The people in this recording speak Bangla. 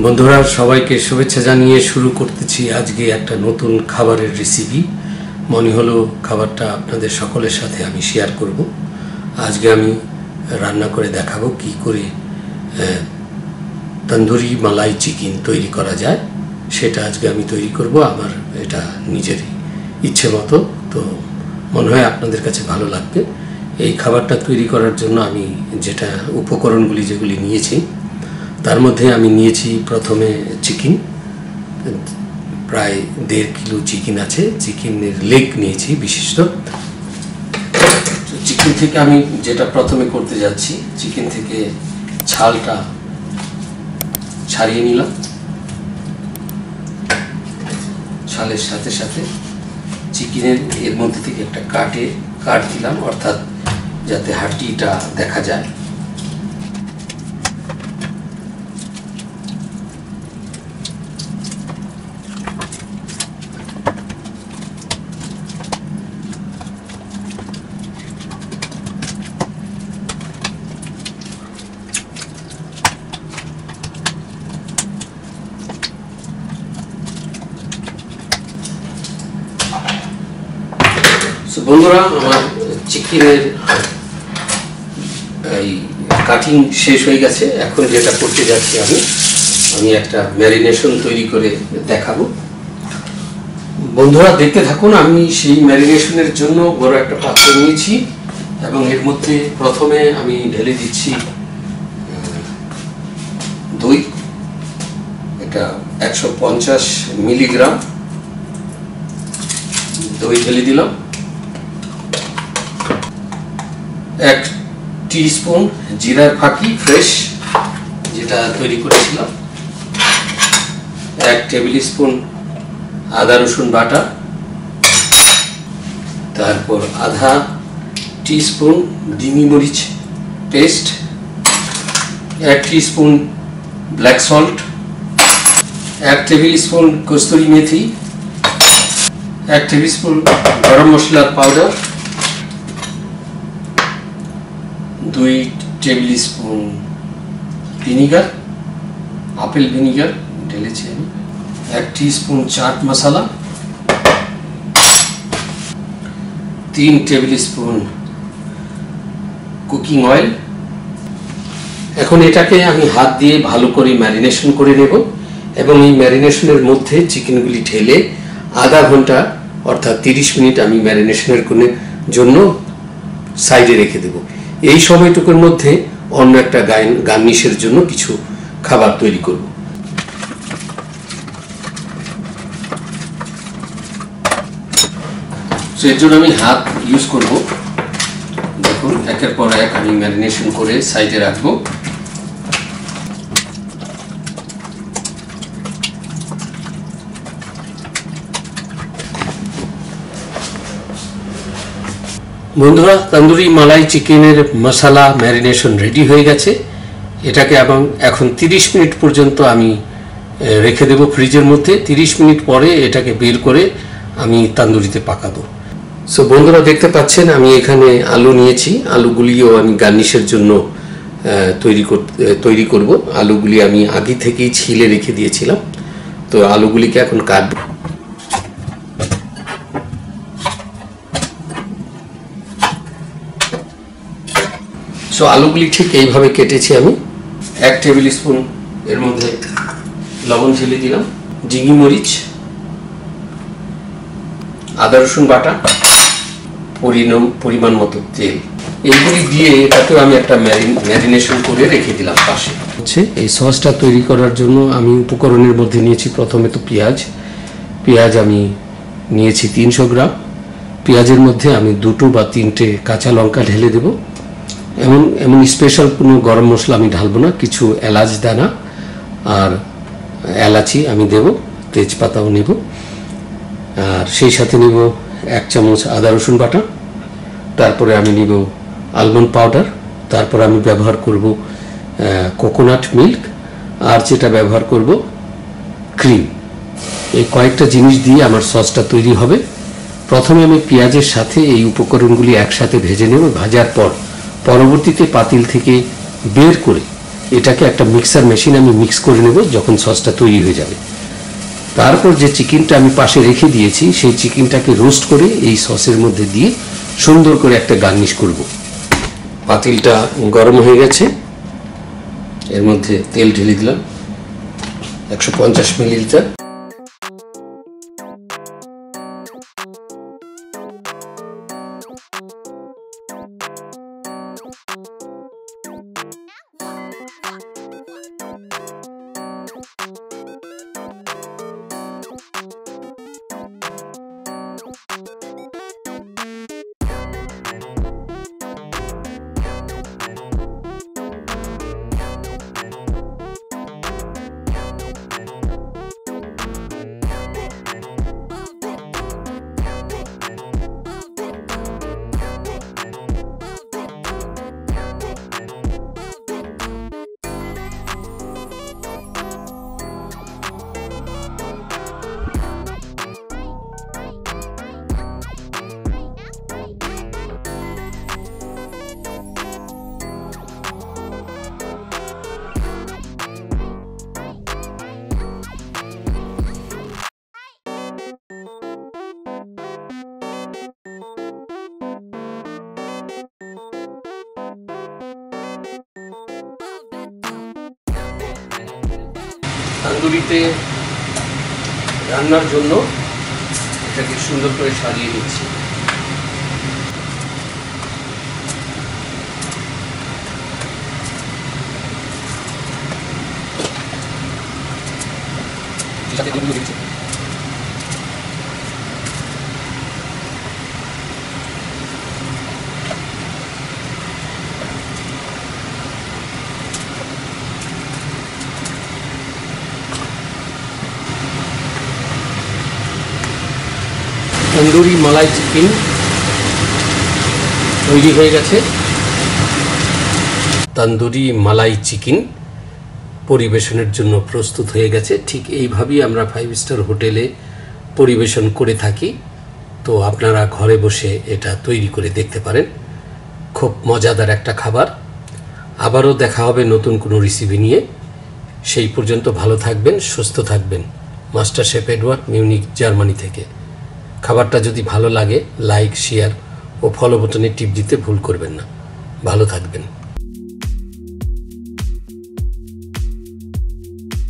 বন্ধুরা সবাইকে শুভেচ্ছা জানিয়ে শুরু করতেছি আজকে একটা নতুন খাবারের রেসিপি। মনে হলো খাবারটা আপনাদের সকলের সাথে আমি শেয়ার করব। আজকে আমি রান্না করে দেখাবো কি করে তন্দুরি মালাই চিকেন তৈরি করা যায়। সেটা আজকে আমি তৈরি করব আমার এটা নিজের ইচ্ছে মতো, তো মনে হয় আপনাদের কাছে ভালো লাগবে। এই খাবারটা তৈরি করার জন্য আমি যেটা উপকরণগুলি যেগুলি নিয়েছি তার মধ্যে আমি নিয়েছি প্রথমে চিকেন, প্রায় 1.5 কিলো চিকেন আছে। চিকেনের লেগ নিয়েছি বিশিষ্ট। চিকেন থেকে আমি যেটা প্রথমে করতে যাচ্ছি, চিকেন থেকে ছালটা ছাড়িয়ে নিলাম। ছালের সাথে সাথে চিকেনের এর মধ্যে থেকে একটা কাট দিলাম, অর্থাৎ যাতে হাড্ডিটা দেখা যায়। বন্ধুরা, আমার চিকেনের এই কাটিং শেষ হয়ে গেছে। এখন যেটা করতে যাচ্ছি আমি একটা ম্যারিনেশন তৈরি করে দেখাবো। বন্ধুরা দেখতে থাকুন। আমি সেই ম্যারিনেশনের জন্য বড় একটা পাত্র নিয়েছি এবং এর মধ্যে প্রথমে আমি ঢেলে দিচ্ছি দই। এটা 150 মিলিগ্রাম দই ঢেলে দিলাম। 1 টিস্পুন জিরার ফাঁকি ফ্রেশ, যেটা তৈরি করেছিলাম। 1 টেবিল স্পুন আদা রসুন বাটা, তারপর আধা টিস্পুন ডিমি মরিচ paste, 1 teaspoon black salt, 1 tablespoon kasuri methi, 1 tablespoon গরম মশলার powder, 2 tablespoon vinegar, apple vinegar ঢেলেছি আমি, 1 teaspoon chaat masala, 3 tablespoon cooking oil. এখন এটাকে আমি হাত দিয়ে ভালো করে ম্যারিনেশন করে নেব এবং এই ম্যারিনেশনের মধ্যে চিকেনগুলি ঢেলে আধা ঘন্টা অর্থাৎ 30 মিনিট আমি ম্যারিনেশনের জন্য সাইডে রেখে দেব। এই সময়টুকুর মধ্যে অন্য একটা গার্নিশের জন্য কিছু খাবার তৈরি করব। এর জন্য আমি হাত ইউজ করব। দেখুন, একের পর এক আমি ম্যারিনেশন করে সাইডে রাখবো। বন্ধুরা, তন্দুরি মালাই চিকেনের মশলা ম্যারিনেশন রেডি হয়ে গেছে। এটাকে এখন 30 মিনিট পর্যন্ত আমি রেখে দেব ফ্রিজের মধ্যে। 30 মিনিট পরে এটাকে বের করে আমি তন্দুরিতে পাকাবো। সো বন্ধুরা দেখতে পাচ্ছেন আমি এখানে আলু নিয়েছি। আলুগুলিও আমি গার্নিশের জন্য তৈরি করব। আলুগুলি আমি আগে থেকেই ছিলে রেখে দিয়েছিলাম, তো আলুগুলিকে এখন কাটবো। সো আলুগুলি ঠিক এইভাবে কেটেছি আমি। 1 টেবিল স্পুন এর মধ্যে লবণ ঢেলে দিলাম, ডিমি মরিচ, আদা রসুন বাটা, পরিমাণ মতো তেল, এইগুলি দিয়ে এটাকেও আমি একটা ম্যারিনেশন করে রেখে দিলাম পাশে। এই সসটা তৈরি করার জন্য আমি উপকরণের মধ্যে নিয়েছি প্রথমে তো পেঁয়াজ আমি নিয়েছি 300 গ্রাম। পেঁয়াজের মধ্যে আমি 2 বা 3টে কাঁচা লঙ্কা ঢেলে দেব। এমন স্পেশাল কোনো গরম মশলা আমি ঢালবো না। কিছু এলাচ দানা আর এলাচি আমি দেব, তেজপাতাও নেব, আর সেই সাথে নেব 1 চামচ আদা রসুন বাটা। তারপরে আমি নেব আলমন্ড পাউডার, তারপর আমি ব্যবহার করব কোকোনাট মিল্ক, আর যেটা ব্যবহার করব ক্রিম। এই কয়েকটা জিনিস দিয়ে আমার সসটা তৈরি হবে। প্রথমে আমি পেঁয়াজের সাথে এই উপকরণগুলি একসাথে ভেজে নেব। ভাজার পর পরবর্তীতে পাতিল থেকে বের করে এটাকে একটা মিক্সার মেশিন আমি মিক্স করে নেব যখন সসটা তৈরি হয়ে যাবে। তারপর যে চিকেনটা আমি পাশে রেখে দিয়েছি সেই চিকেনটাকে রোস্ট করে এই সসের মধ্যে দিয়ে সুন্দর করে একটা গার্নিশ করব। পাতিলটা গরম হয়ে গেছে, এর মধ্যে তেল ঢেলে দিলাম 150 মিলিলিটার। তন্দুরিতে রান্নার জন্য এটাকে সুন্দর করে সাজিয়ে নিচ্ছি। তন্দুরি মালাই চিকেন তৈরি হয়ে গেছে। তন্দুরি মালাই চিকেন পরিবেশনের জন্য প্রস্তুত হয়ে গেছে। ঠিক এইভাবেই আমরা 5 স্টার হোটেলে পরিবেশন করে থাকি। তো আপনারা ঘরে বসে এটা তৈরি করে দেখতে পারেন। খুব মজাদার একটা খাবার। আবারও দেখা হবে নতুন কোনো রেসিপি নিয়ে। সেই পর্যন্ত ভালো থাকবেন, সুস্থ থাকবেন। Master chef Edward, Munich, Germany থেকে। খাবারটা যদি ভালো লাগে লাইক, শেয়ার ও ফলো বাটনে টিপ দিতে ভুল করবেন না। ভালো থাকবেন।